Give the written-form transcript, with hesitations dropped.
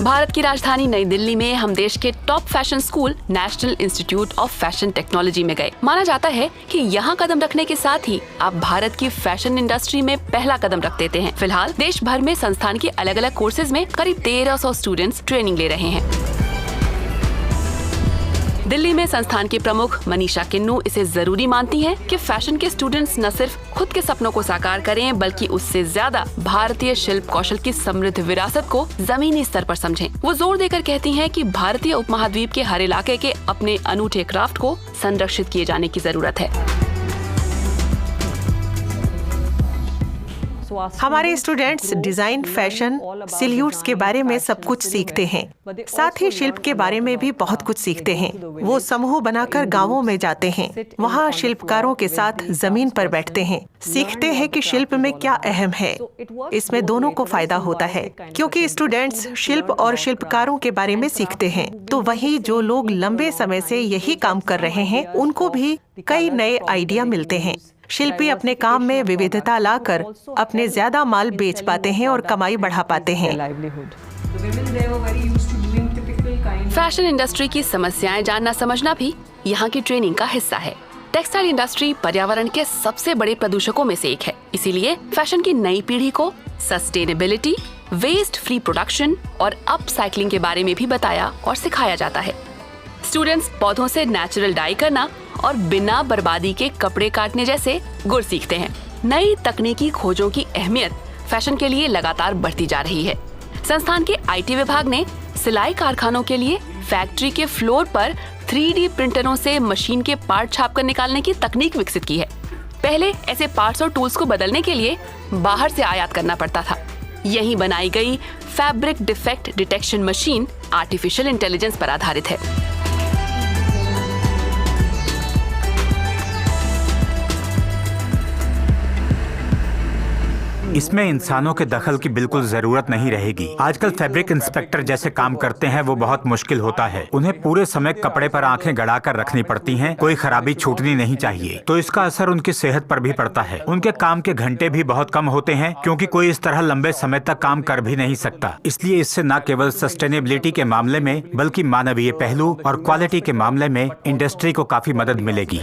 भारत की राजधानी नई दिल्ली में हम देश के top fashion school national institute of fashion technology में गए। माना जाता है कि यहाँ कदम रखने के साथ ही आप भारत की फैशन इंडस्ट्री में पहला कदम रख देते हैं। फिलहाल देश भर में संस्थान के अलग अलग कोर्सेज में करीब 1300 स्टूडेंट्स ट्रेनिंग ले रहे हैं। दिल्ली में संस्थान के प्रमुख मनीषा किन्नू इसे जरूरी मानती हैं कि फैशन के स्टूडेंट्स न सिर्फ खुद के सपनों को साकार करें बल्कि उससे ज्यादा भारतीय शिल्प कौशल की समृद्ध विरासत को जमीनी स्तर पर समझें। वो जोर देकर कहती हैं कि भारतीय उपमहाद्वीप के हर इलाके के अपने अनूठे क्राफ्ट को संरक्षित किए जाने की जरूरत है। हमारे स्टूडेंट्स डिजाइन, फैशन, सिल्यूट्स के बारे में सब कुछ सीखते हैं। साथ ही शिल्प के बारे में भी बहुत कुछ सीखते हैं। वो समूह बनाकर गांवों में जाते हैं, वहाँ शिल्पकारों के साथ जमीन पर बैठते हैं, सीखते हैं कि शिल्प में क्या अहम है। इसमें दोनों को फायदा होता है क्योंकि स्टूडेंट्स शिल्प और शिल्पकारों के बारे में सीखते हैं, तो वही जो लोग लंबे समय से यही काम कर रहे हैं उनको भी कई नए आइडिया मिलते हैं। शिल्पी अपने काम में विविधता लाकर अपने ज्यादा माल बेच पाते हैं और कमाई बढ़ा पाते हैं। फैशन इंडस्ट्री की समस्याएं जानना समझना भी यहाँ की ट्रेनिंग का हिस्सा है। टेक्सटाइल इंडस्ट्री पर्यावरण के सबसे बड़े प्रदूषकों में से एक है, इसीलिए फैशन की नई पीढ़ी को सस्टेनेबिलिटी, वेस्ट फ्री प्रोडक्शन और अपसाइक्लिंग के बारे में भी बताया और सिखाया जाता है। स्टूडेंट्स पौधों से नेचुरल डाई करना और बिना बर्बादी के कपड़े काटने जैसे गुर सीखते हैं। नई तकनीकी खोजों की अहमियत फैशन के लिए लगातार बढ़ती जा रही है। संस्थान के आईटी विभाग ने सिलाई कारखानों के लिए फैक्ट्री के फ्लोर पर 3D प्रिंटरों से मशीन के पार्ट छापकर निकालने की तकनीक विकसित की है। पहले ऐसे पार्ट्स और टूल्स को बदलने के लिए बाहर से आयात करना पड़ता था। यहीं बनाई गई fabric defect detection machine artificial intelligence पर आधारित है। इसमें इंसानों के दखल की बिल्कुल जरूरत नहीं रहेगी। आजकल फैब्रिक इंस्पेक्टर जैसे काम करते हैं वो बहुत मुश्किल होता है। उन्हें पूरे समय कपड़े पर आंखें गड़ाकर रखनी पड़ती हैं। कोई खराबी छूटनी नहीं चाहिए, तो इसका असर उनकी सेहत पर भी पड़ता है। उनके काम के घंटे भी बहुत कम होते हैं क्योंकि कोई इस तरह लंबे समय तक काम कर भी नहीं सकता। इसलिए इससे न केवल सस्टेनेबिलिटी के मामले में बल्कि मानवीय पहलू और क्वालिटी के मामले में इंडस्ट्री को काफी मदद मिलेगी।